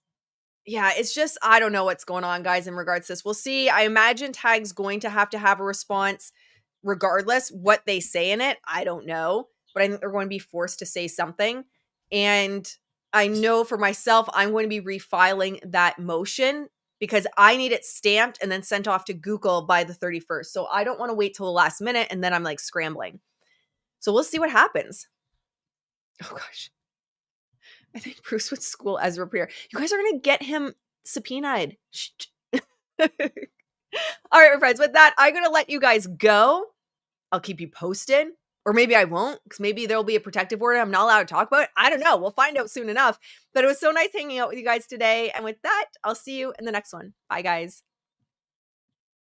yeah, it's just, I don't know what's going on, guys, in regards to this. We'll see. I imagine Tag's going to have a response regardless. What they say in it, I don't know. But I think they're going to be forced to say something. And I know for myself, I'm going to be refiling that motion because I need it stamped and then sent off to Google by the 31st. So I don't want to wait till the last minute and then I'm like scrambling. So we'll see what happens. Oh gosh. I think Bruce would school Ezra Prier. You guys are going to get him subpoenaed. All right, my friends. With that, I'm going to let you guys go. I'll keep you posted. Or maybe I won't, because maybe there'll be a protective order I'm not allowed to talk about it. I don't know. We'll find out soon enough. But it was so nice hanging out with you guys today. And with that, I'll see you in the next one. Bye, guys.